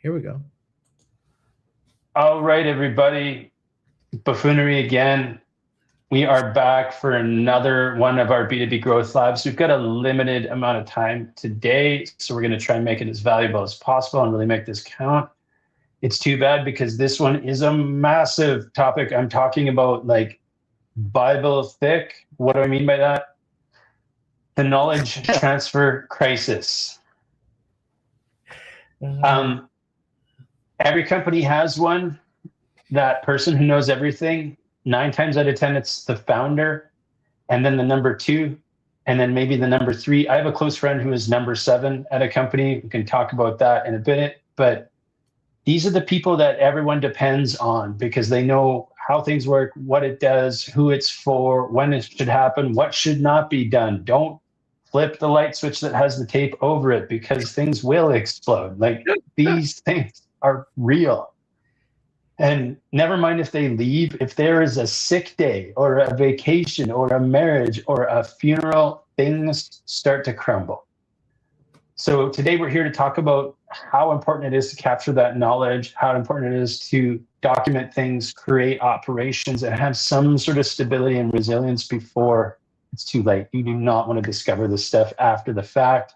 Here we go. All right, everybody. Buffoonery again. We are back for another one of our B2B Growth Labs. We've got a limited amount of time today, so we're going to try and make it as valuable as possible and really make this count. It's too bad because this one is a massive topic. I'm talking about like Bible thick. What do I mean by that? The knowledge transfer crisis. Every company has one. That person who knows everything, 9 times out of 10, it's the founder, and then the number 2, and then maybe the number 3. I have a close friend who is number 7 at a company. We can talk about that in a bit, but these are the people that everyone depends on because they know how things work, what it does, who it's for, when it should happen, what should not be done. Don't flip the light switch that has the tape over it because things will explode. Like these things are real. And never mind if they leave, if there is a sick day or a vacation or a marriage or a funeral, things start to crumble. So today we're here to talk about how important it is to capture that knowledge, how important it is to document things, create operations, and have some sort of stability and resilience before it's too late. You do not want to discover this stuff after the fact.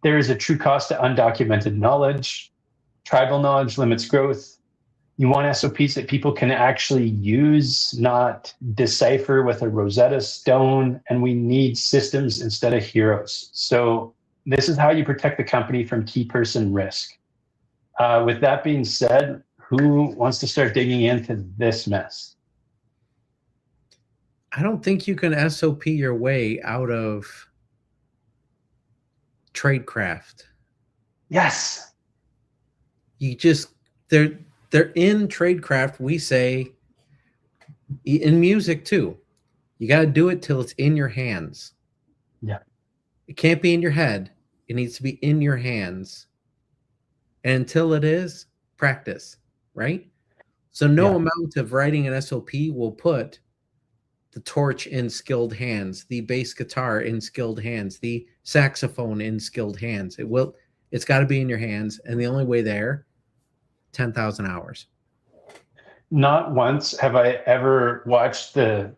There is a true cost to undocumented knowledge. Tribal knowledge limits growth. You want SOPs that people can actually use, not decipher with a Rosetta Stone, and we need systems instead of heroes. So this is how you protect the company from key person risk. With that being said, who wants to start digging into this mess? I don't think you can SOP your way out of tradecraft. Yes. You just, they're in tradecraft. We say in music too, you got to do it till it's in your hands. Yeah. It can't be in your head. It needs to be in your hands. And until it is, practice, right? So no amount of writing an SOP will put the torch in skilled hands, the bass guitar in skilled hands, the saxophone in skilled hands. It's got to be in your hands. And the only way there, 10,000 hours. Not once have I ever watched the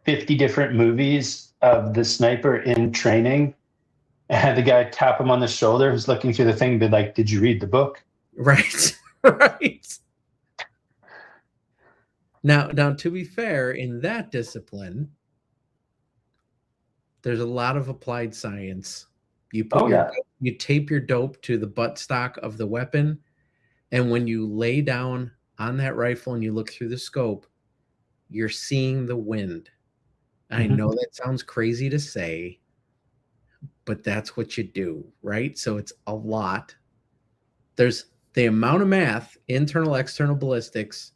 50 different movies of the sniper in training and had the guy tap him on the shoulder who's looking through the thing and be like, did you read the book? Right. Right. Now, to be fair, in that discipline, there's a lot of applied science. You you tape your dope to the buttstock of the weapon, and when you lay down on that rifle and you look through the scope, you're seeing the wind. I know that sounds crazy to say, but that's what you do, right? So it's a lot. There's the amount of math, internal, external ballistics,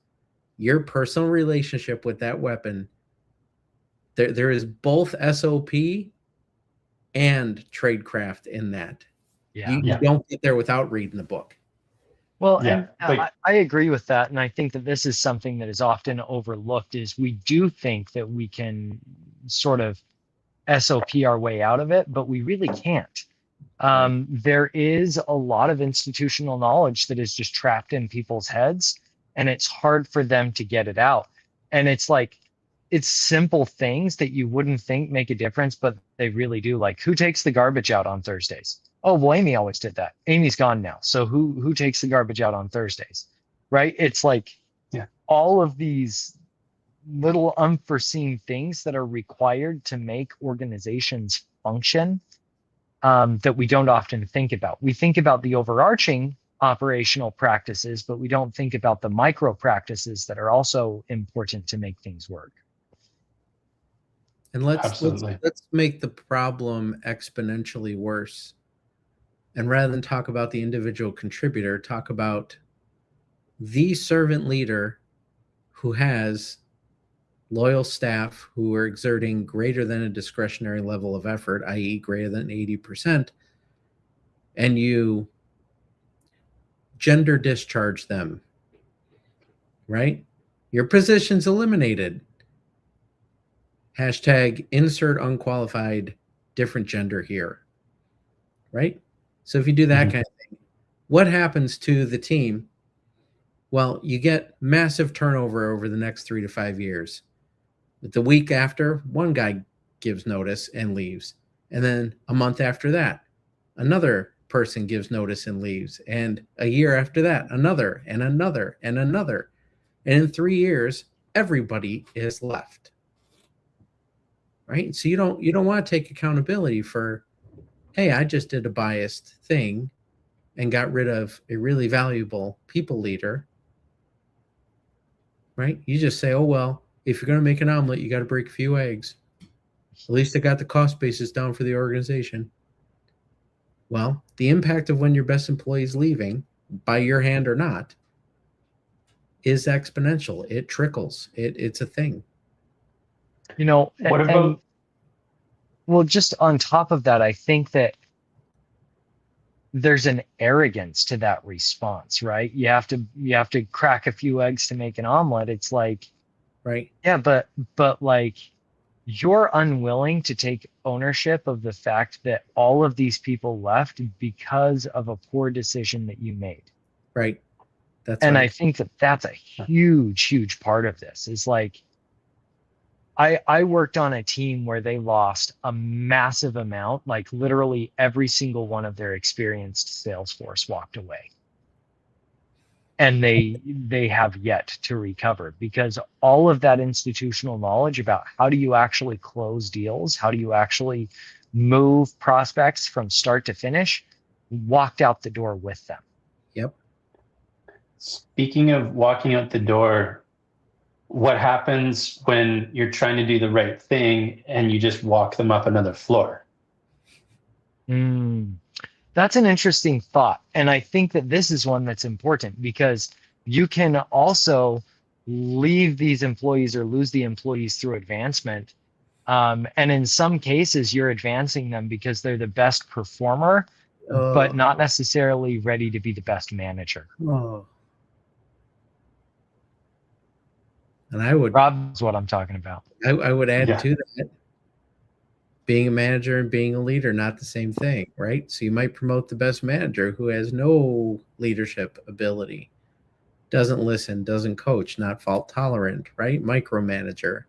your personal relationship with that weapon. There is both SOP and tradecraft in that. You don't get there without reading the book. Well, and I agree with that. And I think that this is something that is often overlooked is we do think that we can sort of SOP our way out of it, but we really can't. There is a lot of institutional knowledge that is just trapped in people's heads, and it's hard for them to get it out. And it's like, it's simple things that you wouldn't think make a difference, but they really do. Like, who takes the garbage out on Thursdays? Oh, well, Amy always did that. Amy's gone now. So who takes the garbage out on Thursdays? Right? It's like all of these little unforeseen things that are required to make organizations function that we don't often think about. We think about the overarching operational practices, but we don't think about the micro practices that are also important to make things work. And let's make the problem exponentially worse. And rather than talk about the individual contributor, talk about the servant leader who has loyal staff who are exerting greater than a discretionary level of effort, i.e. greater than 80%, and you gender discharge them, right? Your position's eliminated. Hashtag insert unqualified different gender here, right? So if you do that kind of thing, What happens to the team? Well, you get massive turnover over the next 3 to 5 years. But the week after, one guy gives notice and leaves. And then a month after that, another person gives notice and leaves. And a year after that, another and another and another. And in 3 years, everybody is left. Right? So you don't want to take accountability for, hey, I just did a biased thing and got rid of a really valuable people leader. Right? You just say, oh, well, if you're going to make an omelet, you got to break a few eggs. At least I got the cost basis down for the organization. Well, the impact of when your best employee is leaving, by your hand or not, is exponential. It trickles. It's a thing. What about? Well, just on top of that, I think that there's an arrogance to that response, right? You have to crack a few eggs to make an omelet. It's like, right. Yeah, but like, you're unwilling to take ownership of the fact that all of these people left because of a poor decision that you made. Right. And I think that that's a huge part of this. Is like, I worked on a team where they lost a massive amount, like literally every single one of their experienced sales force walked away. And they have yet to recover, because all of that institutional knowledge about how do you actually close deals, how do you actually move prospects from start to finish, walked out the door with them. Yep. Speaking of walking out the door, what happens when you're trying to do the right thing and you just walk them up another floor? That's an interesting thought. And I think that this is one that's important, because you can also leave these employees or lose the employees through advancement. And in some cases, you're advancing them because they're the best performer, but not necessarily ready to be the best manager. And I would, Rob is what I'm talking about. I would add to that, being a manager and being a leader, not the same thing, right? So you might promote the best manager who has no leadership ability, doesn't listen, doesn't coach, not fault tolerant, right? Micromanager,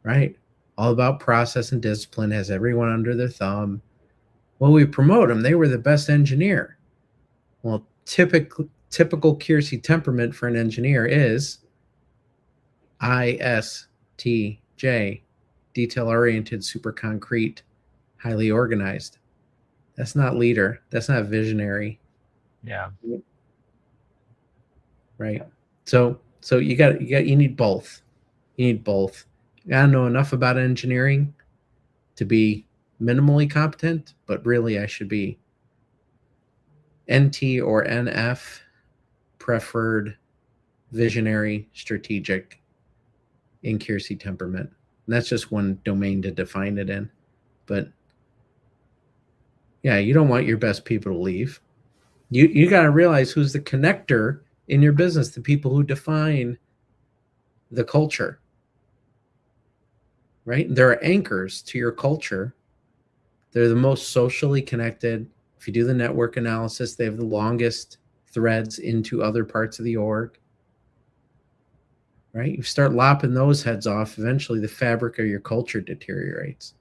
right? All about process and discipline, has everyone under their thumb. Well, we promote them. They were the best engineer. Well, typical Kiersey temperament for an engineer is ISTJ, detail-oriented, super concrete, highly organized. That's not leader. That's not visionary. Yeah. Right. So you need both. You need both. You gotta know enough about engineering to be minimally competent, but really I should be NT or NF, preferred, visionary, strategic, in Kiersey temperament. And that's just one domain to define it in. But yeah, you don't want your best people to leave. You got to realize who's the connector in your business, the people who define the culture, right? There are anchors to your culture. They're the most socially connected. If you do the network analysis, they have the longest threads into other parts of the org. Right? You start lopping those heads off, eventually the fabric of your culture deteriorates.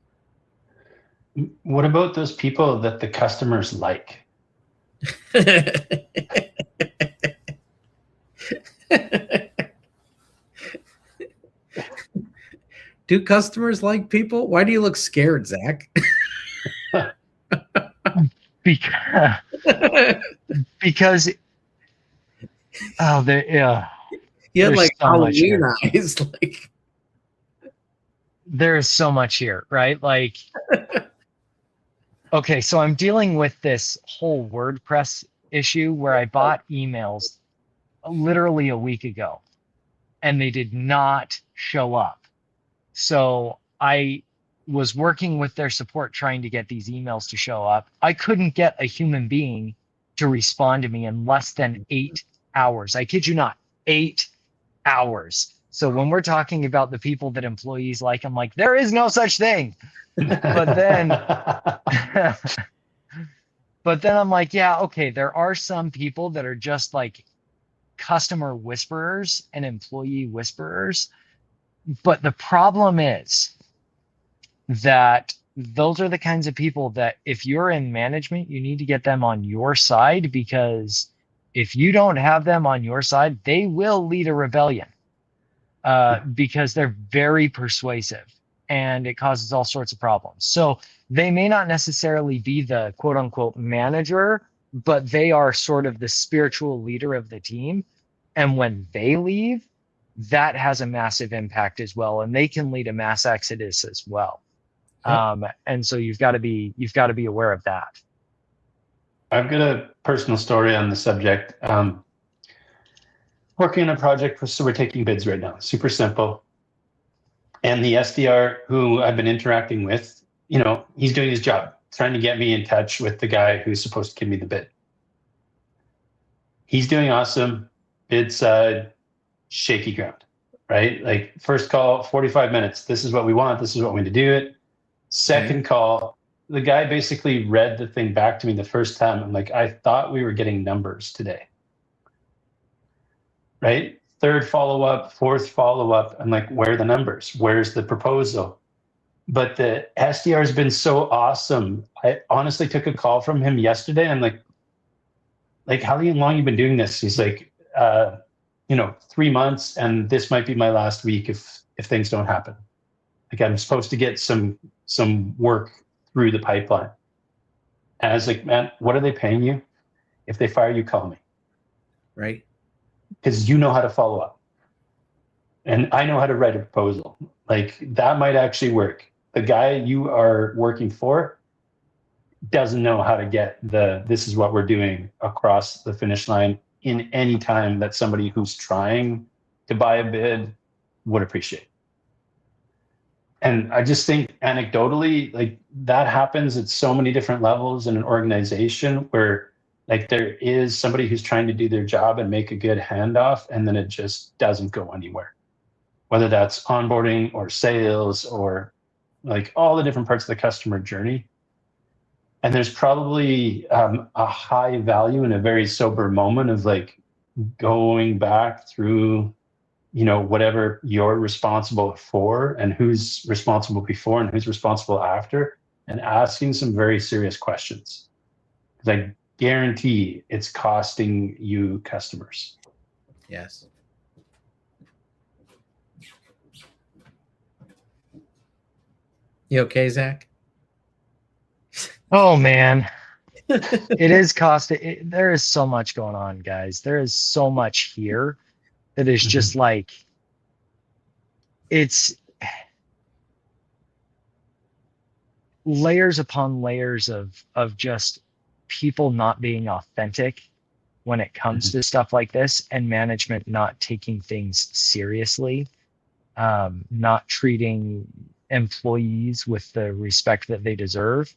What about those people that the customers like? Do customers like people? Why do you look scared, Zach? Because you had like so Halloween eyes. Like, there's so much here, right? Like, okay, so I'm dealing with this whole WordPress issue where I bought emails literally a week ago and they did not show up. So I was working with their support trying to get these emails to show up. I couldn't get a human being to respond to me in less than 8 hours. I kid you not, 8 hours. So when we're talking about the people that employees like, I'm like, there is no such thing. But then But then I'm like, yeah, okay, there are some people that are just like customer whisperers and employee whisperers. But the problem is that those are the kinds of people that if you're in management, you need to get them on your side, because if you don't have them on your side, they will lead a rebellion, because they're very persuasive and it causes all sorts of problems. So they may not necessarily be the quote unquote manager, but they are sort of the spiritual leader of the team. And when they leave, that has a massive impact as well. And they can lead a mass exodus as well. And so you've got to be aware of that. I've got a personal story on the subject. Working on a project, so we're taking bids right now. Super simple. And the SDR who I've been interacting with, he's doing his job, trying to get me in touch with the guy who's supposed to give me the bid. He's doing awesome. It's shaky ground, right? Like first call, 45 minutes. This is what we want. This is what we're going to do it. Second call, the guy basically read the thing back to me the first time. I'm like, I thought we were getting numbers today. Right? Third follow-up, fourth follow-up. I'm like, where are the numbers? Where's the proposal? But the SDR has been so awesome. I honestly took a call from him yesterday. I'm like, how long you been doing this? He's like, 3 months, and this might be my last week if things don't happen. Like I'm supposed to get some work through the pipeline. And I was like, man, what are they paying you? If they fire you, call me. Right. Because you know how to follow up. And I know how to write a proposal. Like that might actually work. The guy you are working for doesn't know how to get this is what we're doing across the finish line in any time that somebody who's trying to buy a bid would appreciate. And I just think anecdotally, like that happens at so many different levels in an organization where like there is somebody who's trying to do their job and make a good handoff, and then it just doesn't go anywhere. Whether that's onboarding or sales or like all the different parts of the customer journey. And there's probably a high value and a very sober moment of like going back through, whatever you're responsible for and who's responsible before and who's responsible after, and asking some very serious questions. Because I guarantee it's costing you customers. Yes. You okay, Zach? Oh man, it is costing. There is so much going on, guys. There is so much here that is just like, it's layers upon layers of just people not being authentic when it comes to stuff like this, and management not taking things seriously, not treating employees with the respect that they deserve.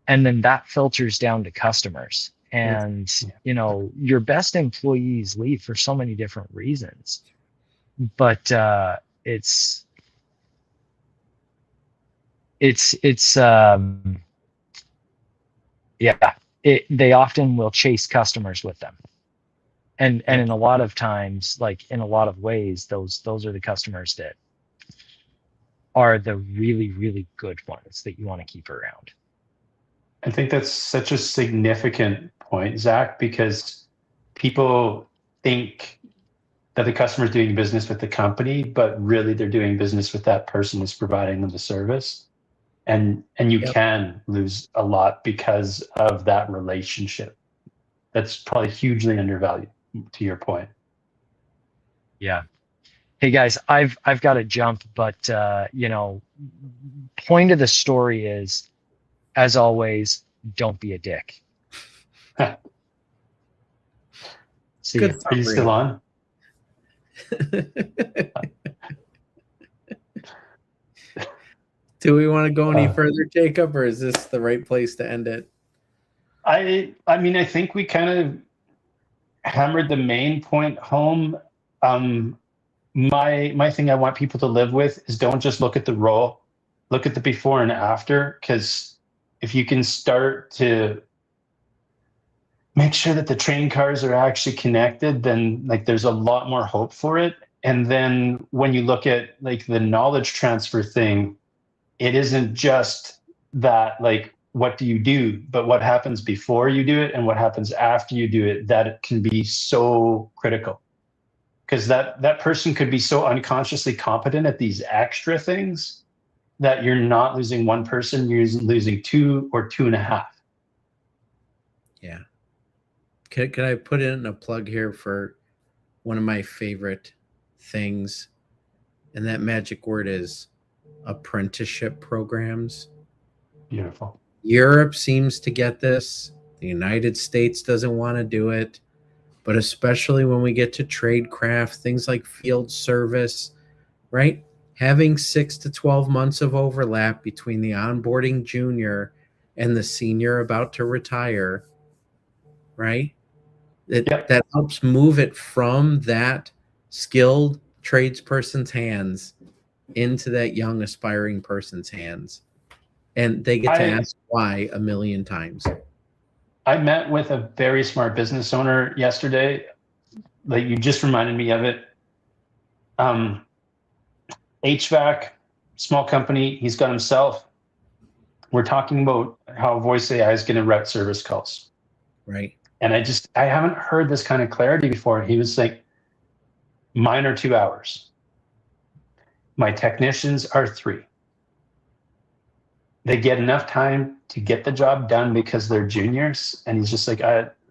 And then that filters down to customers. And, your best employees leave for so many different reasons. But they often will chase customers with them. And in a lot of times, like in a lot of ways, those are the customers that are the really, really good ones that you want to keep around. I think that's such a significant point, Zach, because people think that the customer is doing business with the company, but really they're doing business with that person who's providing them the service. And you can lose a lot because of that relationship. That's probably hugely undervalued, to your point. Yeah. Hey guys, I've got to jump, but point of the story is, as always, don't be a dick. See you. Are you still on? Do we want to go any further, Jacob, or is this the right place to end it? I mean, I think we kind of hammered the main point home. My thing I want people to live with is don't just look at the role, look at the before and after, because if you can start to make sure that the train cars are actually connected, then like there's a lot more hope for it. And then when you look at like the knowledge transfer thing, it isn't just that like what do you do, but what happens before you do it and what happens after you do it, that it can be so critical. Because that person could be so unconsciously competent at these extra things that you're not losing one person, you're losing two or two and a half. Yeah. Could I put in a plug here for one of my favorite things? And that magic word is apprenticeship programs. Beautiful. Europe seems to get this. The United States doesn't want to do it. But especially when we get to trade craft, things like field service, right? Having 6 to 12 months of overlap between the onboarding junior and the senior about to retire, right? That helps move it from that skilled tradesperson's hands into that young aspiring person's hands. And they get to ask why a million times. I met with a very smart business owner yesterday. Like you just reminded me of it. HVAC, small company, he's got himself. We're talking about how voice AI is going to route service calls. Right. And I haven't heard this kind of clarity before. He was like, mine are 2 hours. My technicians are 3. They get enough time to get the job done because they're juniors. And he's just like,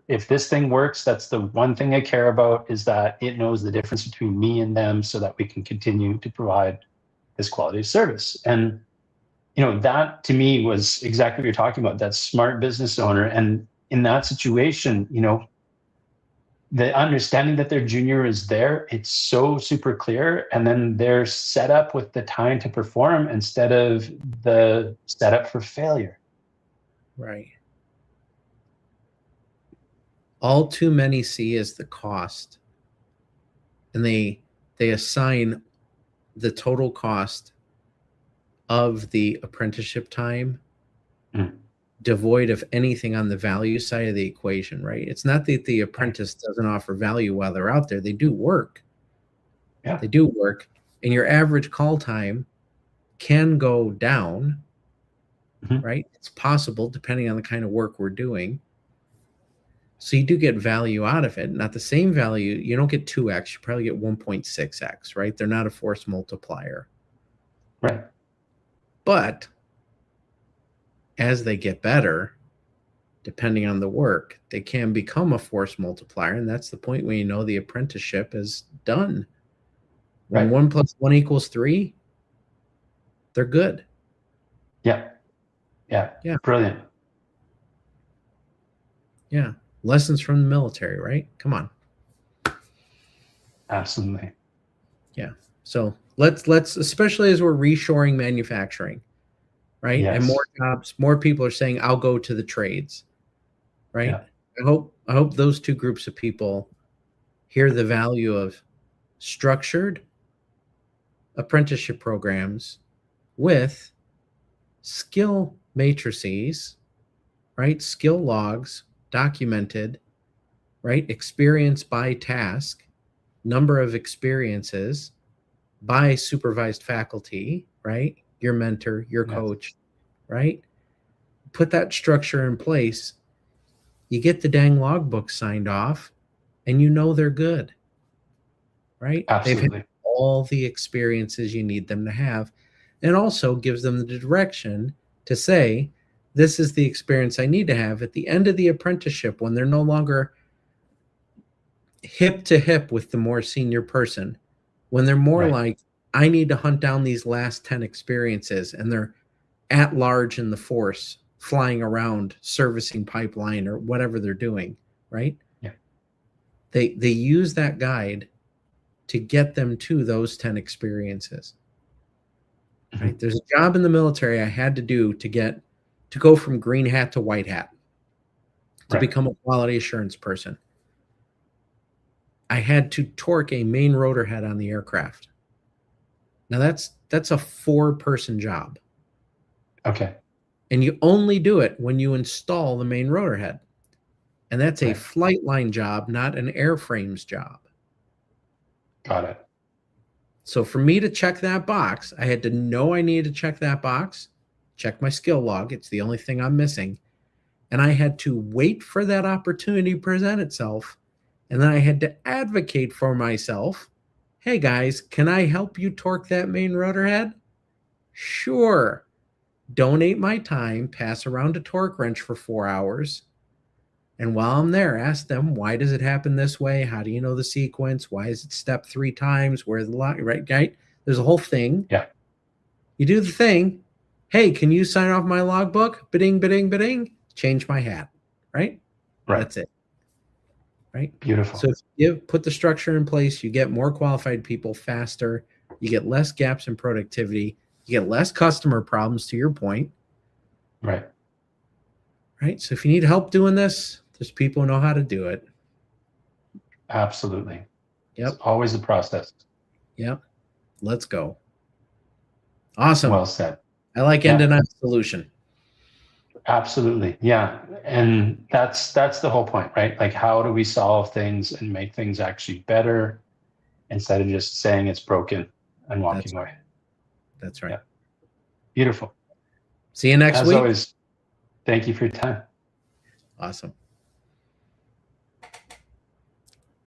if this thing works, that's the one thing I care about, is that it knows the difference between me and them so that we can continue to provide this quality of service. And, you know, that to me was exactly what you're talking about, that smart business owner. And in that situation, you know, the understanding that their junior is there, it's so super clear. And then they're set up with the time to perform instead of the setup for failure. Right. All too many see is the cost. And they assign the total cost of the apprenticeship time devoid of anything on the value side of the equation, right? It's not that the apprentice doesn't offer value while they're out there. They do work. Yeah. They do work. And your average call time can go down, right? It's possible depending on the kind of work we're doing. So you do get value out of it. Not the same value. You don't get 2x. You probably get 1.6x, right? They're not a force multiplier. Right. But as they get better, depending on the work, they can become a force multiplier. And that's the point when you know the apprenticeship is done. When 1 + 1 = 3, they're good. Yeah. Brilliant. Yeah. Lessons from the military, right? Come on. Absolutely. Yeah. So let's especially as we're reshoring manufacturing, right? Yes. And more jobs, more people are saying, I'll go to the trades, right? Yeah. I hope those two groups of people hear the value of structured apprenticeship programs with skill matrices, right? Skill logs, documented, right? Experience by task, number of experiences by supervised faculty, right? Your mentor, your coach, right? Put that structure in place. You get the dang logbook signed off and you know they're good, right? Absolutely. They've had all the experiences you need them to have, and also gives them the direction to say, this is the experience I need to have at the end of the apprenticeship when they're no longer hip to hip with the more senior person, when they're more like, I need to hunt down these last 10 experiences, and they're at large in the force, flying around, servicing pipeline or whatever they're doing, right? Yeah. They use that guide to get them to those 10 experiences. Right? There's a job in the military I had to do to go from green hat to white hat, to become a quality assurance person. I had to torque a main rotor head on the aircraft. Now that's a 4-person job. Okay. And you only do it when you install the main rotor head. And that's a flight line job, not an airframes job. Got it. So for me to check that box, I had to know I needed to check that box, check my skill log. It's the only thing I'm missing. And I had to wait for that opportunity to present itself. And then I had to advocate for myself. Hey guys, can I help you torque that main rotor head? Sure. Donate my time, pass around a torque wrench for 4 hours. And while I'm there, ask them, why does it happen this way? How do you know the sequence? Why is it step 3 times? Where's the lock? Right? There's a whole thing. Yeah. You do the thing. Hey, can you sign off my logbook? Ba-ding, ba-ding, ba-ding. Change my hat. Right? That's it. Right? Beautiful. So if you put the structure in place, you get more qualified people faster. You get less gaps in productivity. You get less customer problems, to your point. Right. Right? So if you need help doing this, there's people who know how to do it. Absolutely. Yep. It's always a process. Yep. Let's go. Awesome. Well said. I like ending on a solution. Absolutely. Yeah. And that's the whole point, right? Like, how do we solve things and make things actually better instead of just saying it's broken and walking away? That's right. Yeah. Beautiful. See you next week. As always, thank you for your time. Awesome.